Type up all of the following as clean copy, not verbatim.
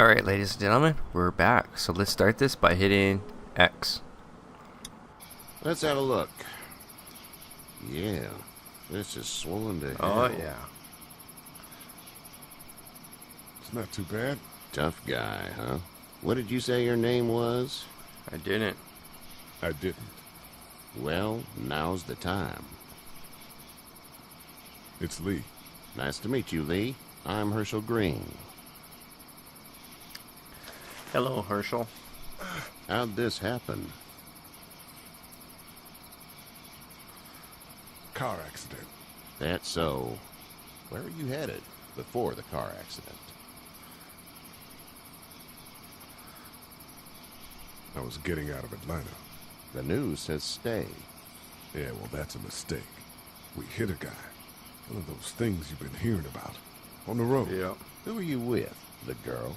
Alright, ladies and gentlemen, we're back. So let's start this by hitting X. Let's have a look. Yeah, this is swollen to hell. Oh, yeah. It's not too bad. Tough guy, huh? What did you say your name was? I didn't. I didn't. Well, now's the time. It's Lee. Nice to meet you, Lee. I'm Herschel Green. Hello, Herschel. How'd this happen? Car accident. That's so. Where were you headed before the car accident? I was getting out of Atlanta. The news says stay. Yeah, well, that's a mistake. We hit a guy. One of those things you've been hearing about. On the road. Yeah. Who were you with? The girl?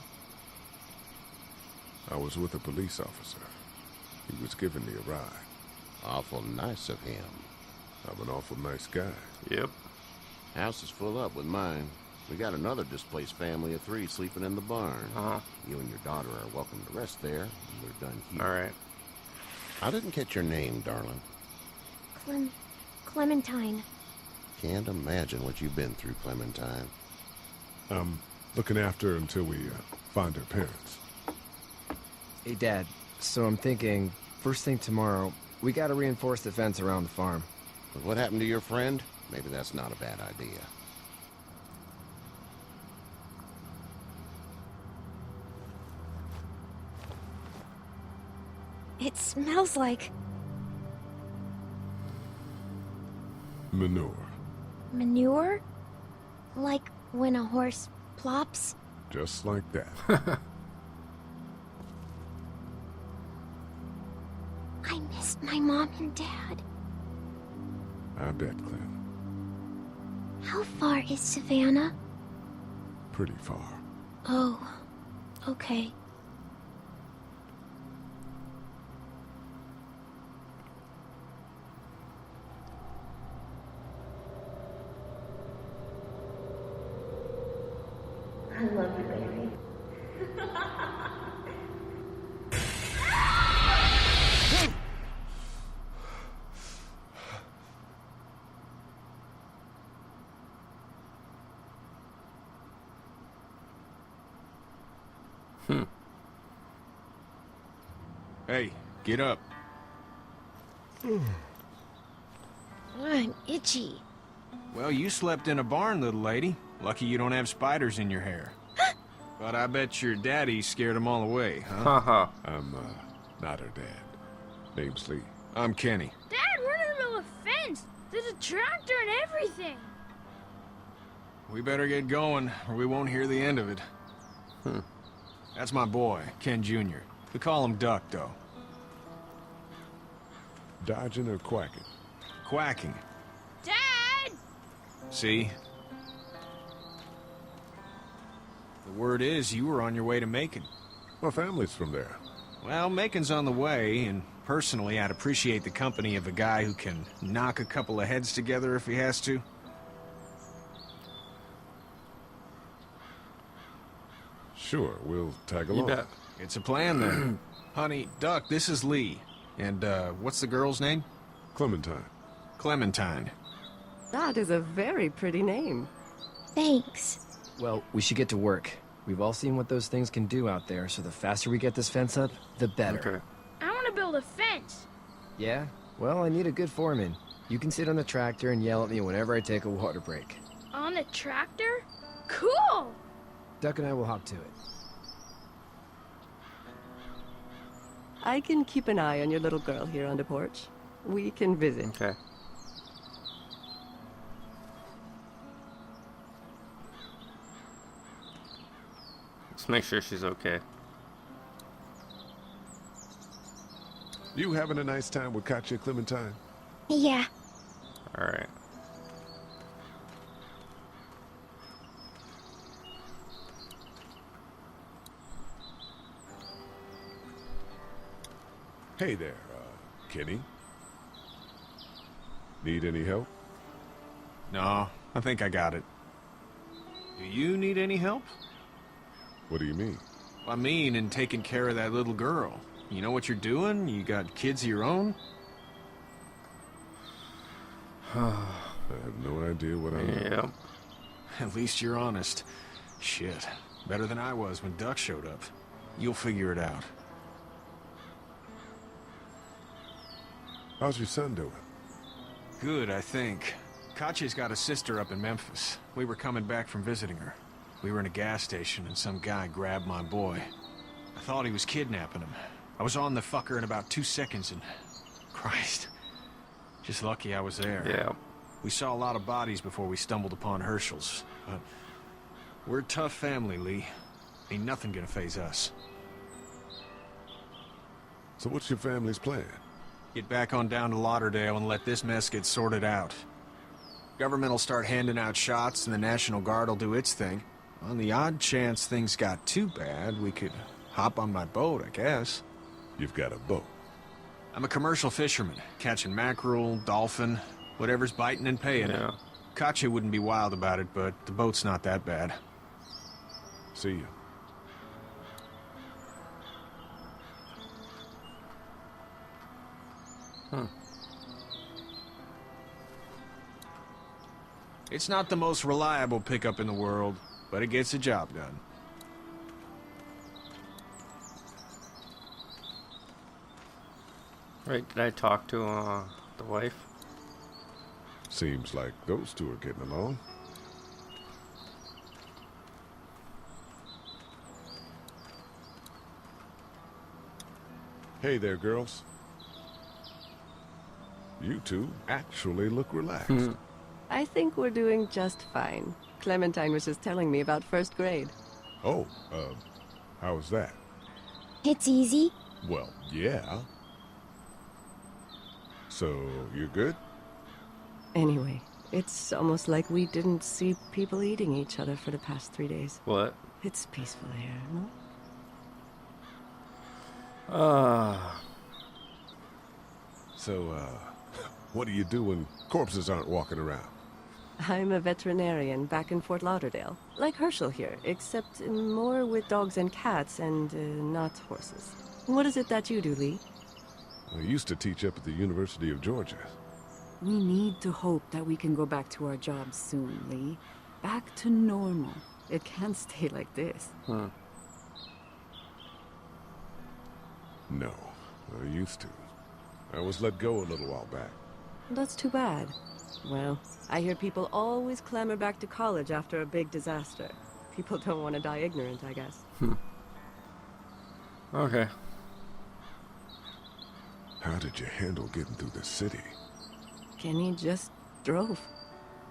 I was with a police officer. He was giving me a ride. Awful nice of him. I'm an awful nice guy. Yep. House is full up with mine. We got another displaced family of 3 sleeping in the barn. Uh-huh. You and your daughter are welcome to rest there. We're done here. Alright. I didn't catch your name, darling. Clementine. Can't imagine what you've been through, Clementine. I'm looking after her until we find her parents. Hey, Dad. So I'm thinking, first thing tomorrow, we gotta reinforce the fence around the farm. But what happened to your friend? Maybe that's not a bad idea. It smells like Manure. manure? Like when a horse plops? Just like that. I missed my mom and dad. I bet, Clem. How far is Savannah? Pretty far. Oh, okay. I love you, baby. Hey, get up. I'm itchy. Well, you slept in a barn, little lady. Lucky you don't have spiders in your hair. But I bet your daddy scared them all away, huh? Haha. I'm, not her dad. Name's Lee. I'm Kenny. Dad, we're in the middle of a fence. There's a tractor and everything. We better get going, or we won't hear the end of it. That's my boy, Ken Jr. We call him Duck, though. Dodging or quacking? Quacking. Dad! See? The word is you were on your way to Macon. My family's from there. Well, Macon's on the way, and personally, I'd appreciate the company of a guy who can knock a couple of heads together if he has to. Sure, we'll tag You along. bet. It's a plan, then. Honey, Duck, this is Lee. And, what's the girl's name? Clementine. Clementine. That is a very pretty name. Thanks. Well, we should get to work. We've all seen what those things can do out there, so the faster we get this fence up, the better. Okay. I want to build a fence. Yeah? Well, I need a good foreman. You can sit on the tractor and yell at me whenever I take a water break. On the tractor? Cool! Duck and I will hop to it. I can keep an eye on your little girl here on the porch. We can visit. Okay. Let's make sure she's okay. You having a nice time with Katya, Clementine? Yeah. Alright. Hey there, Kenny. Need any help? No, I think I got it. Do you need any help? What do you mean? I mean, in taking care of that little girl. You know what you're doing? You got kids of your own? I have no idea what I'm doing. Yep. At least you're honest. Shit. Better than I was when Duck showed up. You'll figure it out. How's your son doing? Good, I think. Katya's got a sister up in Memphis. We were coming back from visiting her. We were in a gas station and some guy grabbed my boy. I thought he was kidnapping him. I was on the fucker in about 2 seconds and... Christ. Just lucky I was there. Yeah. We saw a lot of bodies before we stumbled upon Herschel's, but... We're a tough family, Lee. Ain't nothing gonna faze us. So what's your family's plan? Get back on down to Lauderdale and let this mess get sorted out. Government will start handing out shots and the National Guard will do its thing. On the odd chance things got too bad, we could hop on my boat, I guess. You've got a boat. I'm a commercial fisherman, catching mackerel, dolphin, whatever's biting and paying. Yeah. Katya wouldn't be wild about it, but the boat's not that bad. See you. It's not the most reliable pickup in the world, but it gets the job done. Right, did I talk to the wife? Seems like those two are getting along. Hey there, girls. You two actually look relaxed. I think we're doing just fine. Clementine was just telling me about first grade. Oh, how was that? It's easy. Well, yeah. So, you're good? Anyway, it's almost like we didn't see people eating each other for the past 3 days. What? It's peaceful here, no? So, what do you do when corpses aren't walking around? I'm a veterinarian back in Fort Lauderdale. Like Herschel here, except more with dogs and cats and not horses. What is it that you do, Lee? I used to teach up at the University of Georgia. We need to hope that we can go back to our jobs soon, Lee. Back to normal. It can't stay like this. No, I used to. I was let go a little while back. That's too bad. Well, I hear people always clamor back to college after a big disaster. People don't want to die ignorant, I guess. Okay. How did you handle getting through the city? Kenny just drove.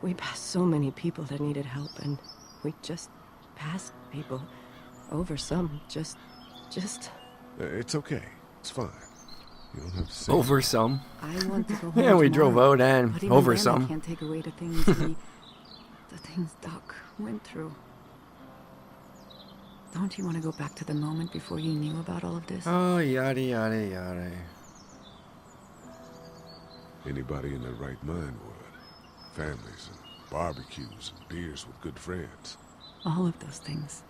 We passed so many people that needed help, and we just passed people. Over some, just... It's okay. It's fine. You don't have to say Over some. I want to go home Yeah, we drove tomorrow, out and but even over then, I some. can't take away the things the things Doc went through. Don't you want to go back to the moment before you knew about all of this? Oh, yada, yada, yada. Anybody in their right mind would. Families and barbecues and beers with good friends. All of those things.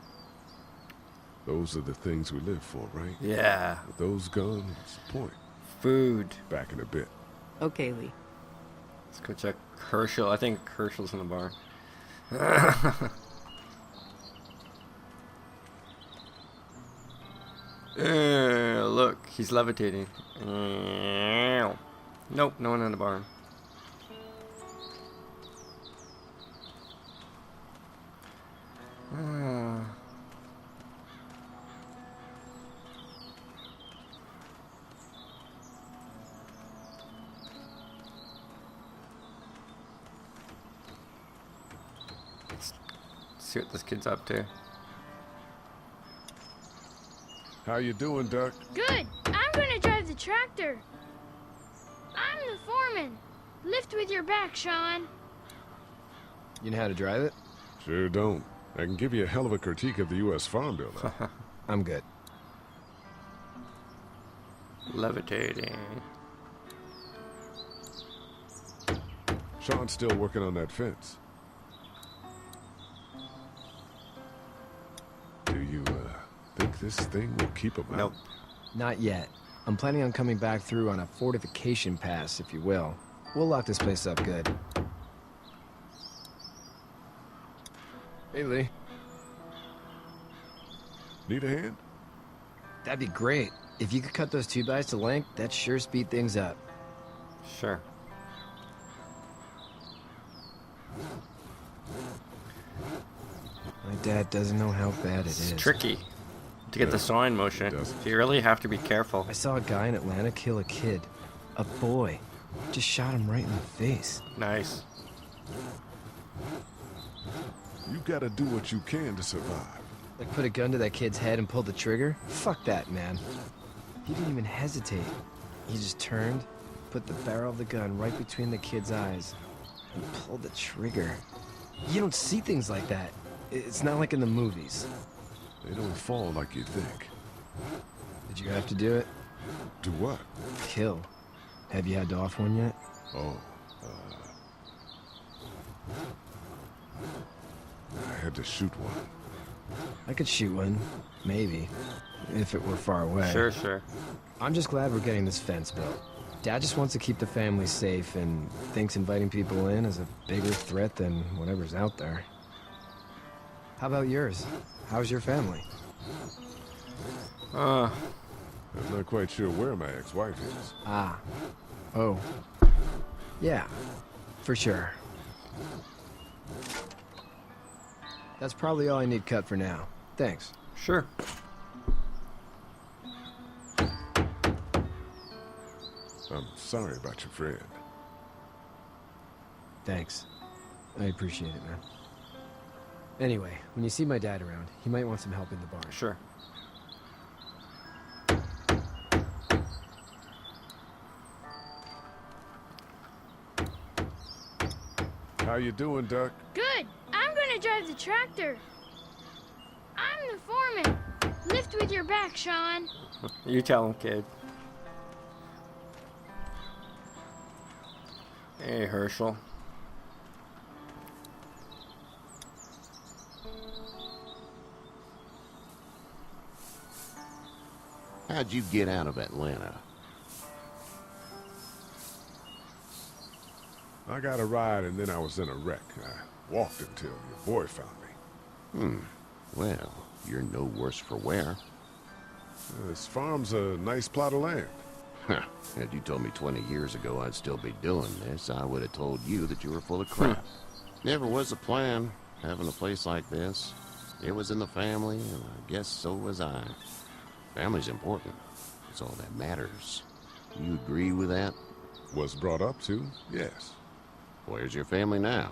Those are the things we live for, right? Yeah. With those gone, what's the point? Food. Back in a bit. Okay, Lee. Let's go check Herschel. I think Herschel's in the bar. Look, he's levitating. Nope, no one in the barn. Let's see what this kid's up to. How you doing, Duck? Good. I'm gonna drive the tractor. I'm the foreman. Lift with your back, Sean. You know how to drive it? Sure don't. I can give you a hell of a critique of the U.S. Farm Bill, though. I'm good. Levitating. Sean's still working on that fence. Do you, think think this thing will keep him out? Nope. Not yet. I'm planning on coming back through on a fortification pass, if you will. We'll lock this place up good. Hey, Lee. Need a hand? That'd be great. If you could cut those 2x to length, that'd sure speed things up. Sure. My dad doesn't know how bad it It's is. tricky to get the saw in motion. doesn't. So you really have to be careful. I saw a guy in Atlanta kill a kid. A boy. Just shot him right in the face. Nice. You gotta do what you can to survive. Like put a gun to that kid's head and pull the trigger? Fuck that, man. He didn't even hesitate. He just turned, put the barrel of the gun right between the kid's eyes, and pulled the trigger. You don't see things like that. It's not like in the movies. They don't fall like you think. Did you have to do it? Do what? Kill. Have you had to off one yet? Oh, I had to shoot one. I could shoot one. Maybe. If it were far away. Sure, sure. I'm just glad we're getting this fence built. Dad just wants to keep the family safe and thinks inviting people in is a bigger threat than whatever's out there. How about yours? How's your family? I'm not quite sure where my ex-wife is. Ah. Oh. Yeah. For sure. That's probably all I need cut for now. Thanks. Sure. I'm sorry about your friend. Thanks. I appreciate it, man. Anyway, when you see my dad around, he might want some help in the barn. Sure. How you doing, Duck? Good. I'm gonna drive the tractor. I'm the foreman. Lift with your back, Sean. You tell him, kid. Hey, Herschel. How'd you get out of Atlanta? I got a ride and then I was in a wreck. I walked until your boy found me. Well, you're no worse for wear. This farm's a nice plot of land. Huh. Had you told me 20 years ago I'd still be doing this, I would have told you that you were full of crap. Never was a plan, having a place like this. It was in the family, and I guess so was I. Family's important. It's all that matters. You agree with that? Was brought up to, yes. Where's your family now?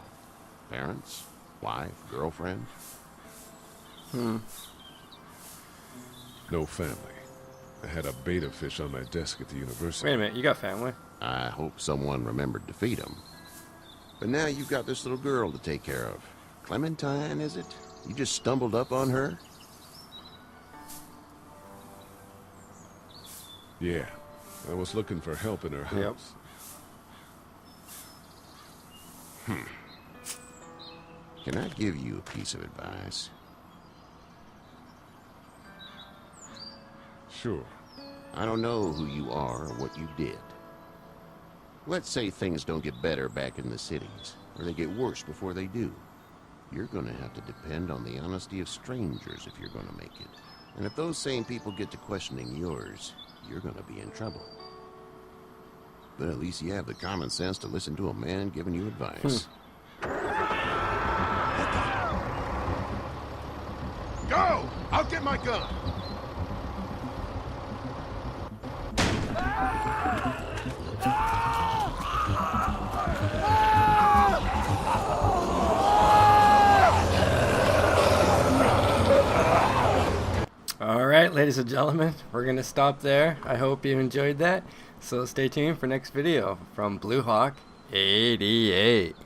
Parents? Wife? Girlfriend? No family. I had a betta fish on my desk at the university. Wait a minute, you got family? I hope someone remembered to feed them. But now you've got this little girl to take care of. Clementine, is it? You just stumbled up on her? Yeah. I was looking for help in her house. Can I give you a piece of advice? Sure. I don't know who you are or what you did. Let's say things don't get better back in the cities, or they get worse before they do. You're gonna have to depend on the honesty of strangers if you're gonna make it. And if those same people get to questioning yours, you're gonna be in trouble. But at least you have the common sense to listen to a man giving you advice. Go! I'll get my gun! Alright, ladies and gentlemen, we're going to stop there. I hope you enjoyed that. So stay tuned for next video from Blue Hawk 88.